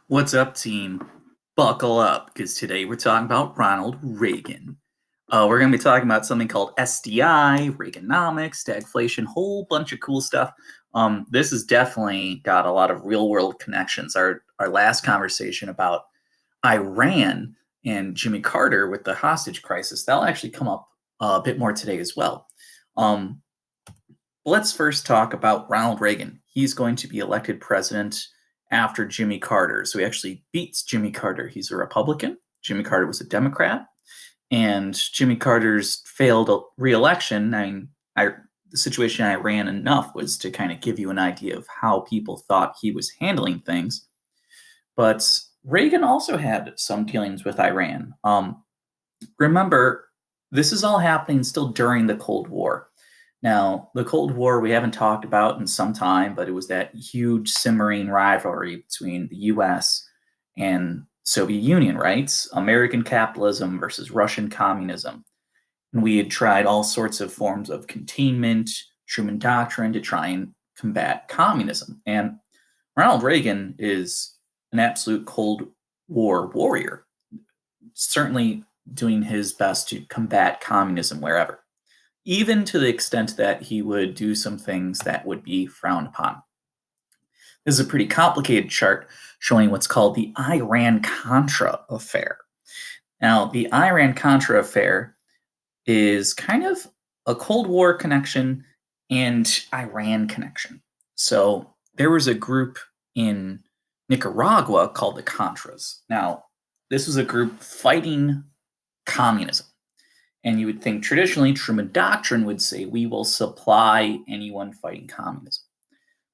What's up, team? Buckle up, because today we're talking about Ronald Reagan. We're going to be talking about something called SDI, Reaganomics, stagflation, whole bunch of cool stuff. This has definitely got a lot of real world connections. Our last conversation about Iran and Jimmy Carter with the hostage crisis, that'll actually come up a bit more today as well. Um, let's first talk about Ronald Reagan. He's going to be elected president after Jimmy Carter. So he actually beats Jimmy Carter. He's a Republican. Jimmy Carter was a Democrat. And Jimmy Carter's failed reelection. The situation I ran enough was to kind of give you an idea of how people thought he was handling things. But Reagan also had some dealings with Iran. Remember, this is all happening still during the Cold War. Now, the Cold War we haven't talked about in some time, but it was that huge simmering rivalry between the US and Soviet Union, right? American capitalism versus Russian communism. And we had tried all sorts of forms of containment, Truman Doctrine to try and combat communism. And Ronald Reagan is an absolute Cold War warrior, certainly doing his best to combat communism wherever, even to the extent that he would do some things that would be frowned upon. This is a pretty complicated chart showing what's called the Iran Contra affair. Now, the Iran Contra affair is kind of a Cold War connection and Iran connection. So there was a group in Nicaragua called the Contras. Now, this was a group fighting communism. And you would think traditionally Truman Doctrine would say we will supply anyone fighting communism.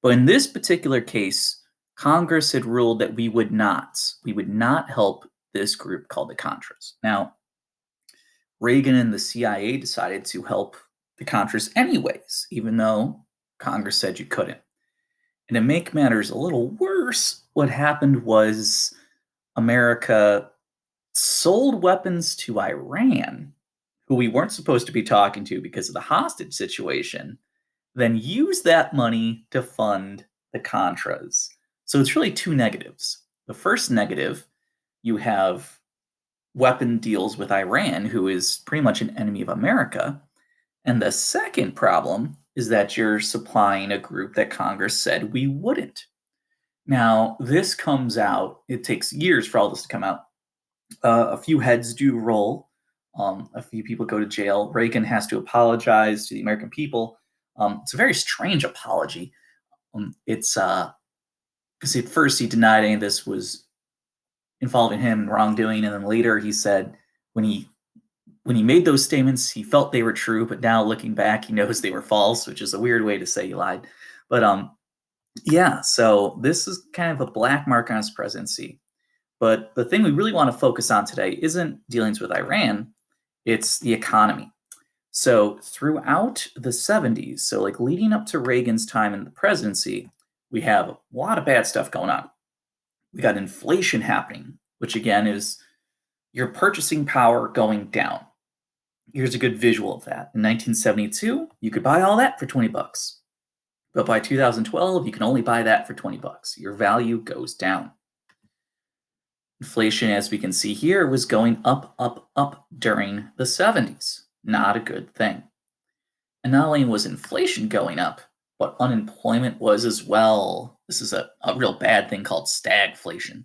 But in this particular case, Congress had ruled that we would not. We would not help this group called the Contras. Now, Reagan and the CIA decided to help the Contras anyways, even though Congress said you couldn't. And to make matters a little worse, what happened was America sold weapons to Iran, who we weren't supposed to be talking to because of the hostage situation, then used that money to fund the Contras. So it's really two negatives. The first negative, you have weapon deals with Iran, who is pretty much an enemy of America. And the second problem is that you're supplying a group that Congress said we wouldn't. Now, this comes out, it takes years for all this to come out. A few heads do roll. A few people go to jail. Reagan has to apologize to the American people. It's a very strange apology. It's because at first he denied any of this was involving him in wrongdoing, and then later he said when he made those statements, he felt they were true, but now looking back, he knows they were false, which is a weird way to say he lied. But yeah, so this is kind of a black mark on his presidency. But the thing we really want to focus on today isn't dealings with Iran, it's the economy. So throughout the 70s, so like leading up to Reagan's time in the presidency, we have a lot of bad stuff going on. We got inflation happening, which again is your purchasing power going down. Here's a good visual of that. In 1972, you could buy all that for 20 bucks. But by 2012, you can only buy that for 20 bucks. Your value goes down. Inflation, as we can see here, was going up, up, up during the 70s. Not a good thing. And not only was inflation going up, but unemployment was as well. This is a real bad thing called stagflation.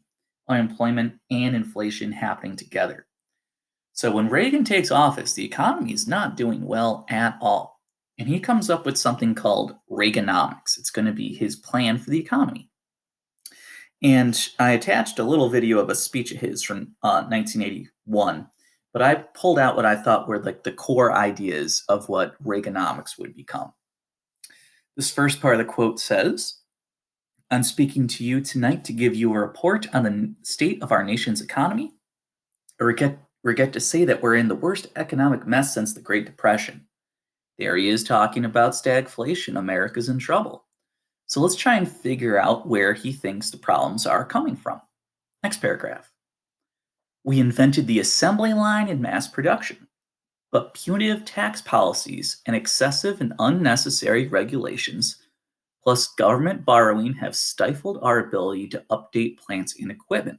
Unemployment and inflation happening together. So when Reagan takes office, the economy is not doing well at all. And he comes up with something called Reaganomics. It's going to be his plan for the economy. And I attached a little video of a speech of his from 1981, but I pulled out what I thought were like the core ideas of what Reaganomics would become. This first part of the quote says, "I'm speaking to you tonight to give you a report on the state of our nation's economy. I regret to say that we're in the worst economic mess since the Great Depression." There he is talking about stagflation. America's in trouble. So let's try and figure out where he thinks the problems are coming from. Next paragraph. "We invented the assembly line in mass production, but punitive tax policies and excessive and unnecessary regulations plus government borrowing have stifled our ability to update plants and equipment.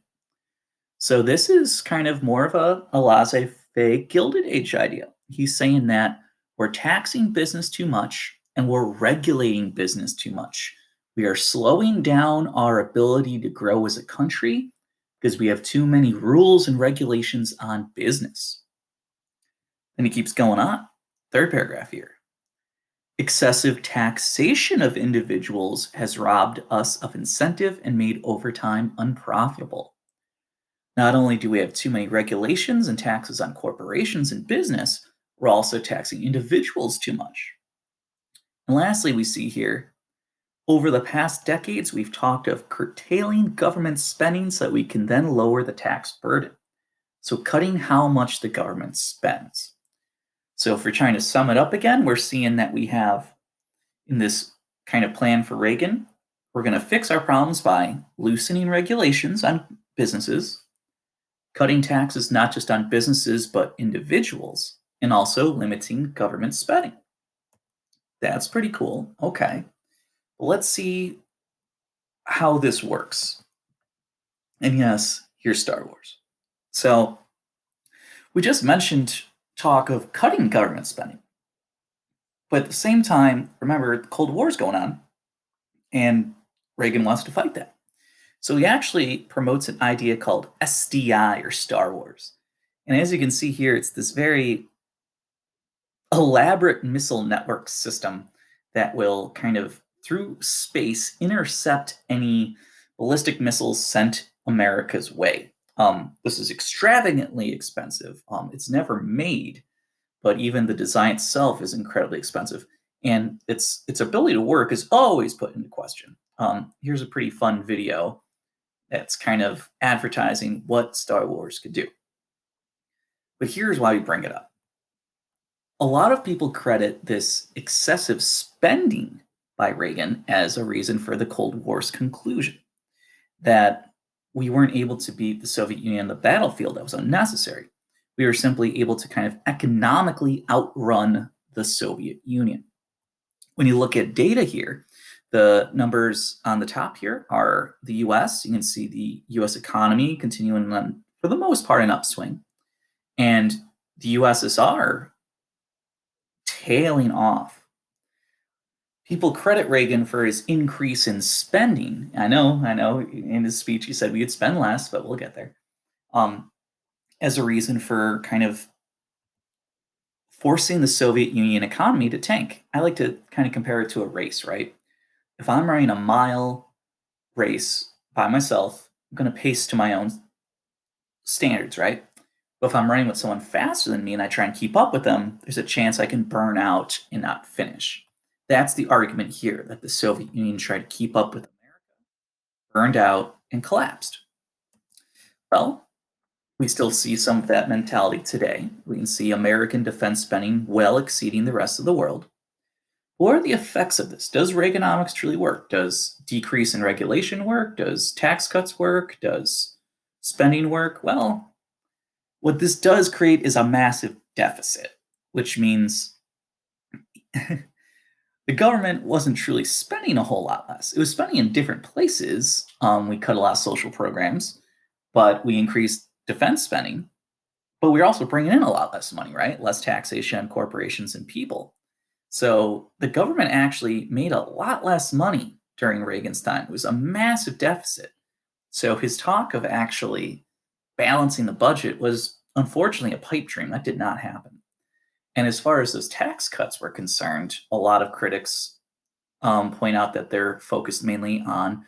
So this is kind of more of a laissez-faire Gilded Age idea. He's saying that we're taxing business too much and we're regulating business too much. We are slowing down our ability to grow as a country because we have too many rules and regulations on business. And he keeps going on. Third paragraph here. Excessive taxation of individuals has robbed us of incentive and made overtime unprofitable. Not only do we have too many regulations and taxes on corporations and business, we're also taxing individuals too much. And lastly, we see here over the past decades, we've talked of curtailing government spending so that we can then lower the tax burden. So, cutting how much the government spends. So, if we're trying to sum it up again, we're seeing that we have in this kind of plan for Reagan, we're going to fix our problems by loosening regulations on businesses, cutting taxes not just on businesses but individuals, and also limiting government spending. That's pretty cool. Okay. Well, let's see how this works. And yes, here's Star Wars. So, we just mentioned talk of cutting government spending. But at the same time, remember, the Cold War is going on, and Reagan wants to fight that. So he actually promotes an idea called SDI or Star Wars. And as you can see here, it's this very elaborate missile network system that will kind of through space intercept any ballistic missiles sent America's way. This is extravagantly expensive. It's never made, but even the design itself is incredibly expensive, and its ability to work is always put into question. Here's a pretty fun video that's kind of advertising what Star Wars could do. But here's why we bring it up. A lot of people credit this excessive spending by Reagan as a reason for the Cold War's conclusion, that we weren't able to beat the Soviet Union on the battlefield. That was unnecessary. We were simply able to kind of economically outrun the Soviet Union. When you look at data here, the numbers on the top here are the US. You can see the US economy continuing on, for the most part, an upswing. And the USSR tailing off. People credit Reagan for his increase in spending. I know, in his speech he said we would spend less, but we'll get there. As a reason for kind of forcing the Soviet Union economy to tank. I like to kind of compare it to a race, right? If I'm running a mile race by myself, I'm going to pace to my own standards, right? But if I'm running with someone faster than me and I try and keep up with them, there's a chance I can burn out and not finish. That's the argument here, that the Soviet Union tried to keep up with America, burned out, and collapsed. Well, we still see some of that mentality today. We can see American defense spending well exceeding the rest of the world. What are the effects of this? Does Reaganomics truly work? Does decrease in regulation work? Does tax cuts work? Does spending work? Well, what this does create is a massive deficit, which means the government wasn't truly spending a whole lot less. It was spending in different places. We cut a lot of social programs, but we increased defense spending. But we're also bringing in a lot less money, right? Less taxation on corporations and people. So the government actually made a lot less money during Reagan's time. It was a massive deficit. So his talk of actually balancing the budget was unfortunately a pipe dream. That did not happen. And as far as those tax cuts were concerned, a lot of critics point out that they're focused mainly on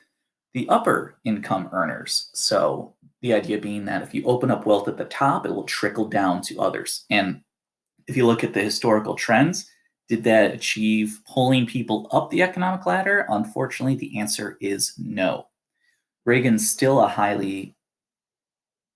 the upper income earners. So the idea being that if you open up wealth at the top, it will trickle down to others. And if you look at the historical trends, did that achieve pulling people up the economic ladder? Unfortunately, the answer is no. Reagan's still a highly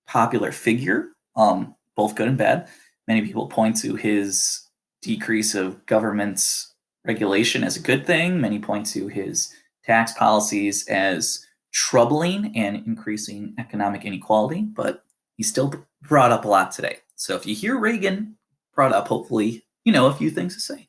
popular figure, both good and bad. Many people point to his decrease of government's regulation as a good thing. Many point to his tax policies as troubling and increasing economic inequality, but he's still brought up a lot today. So if you hear Reagan brought up, hopefully you know a few things to say.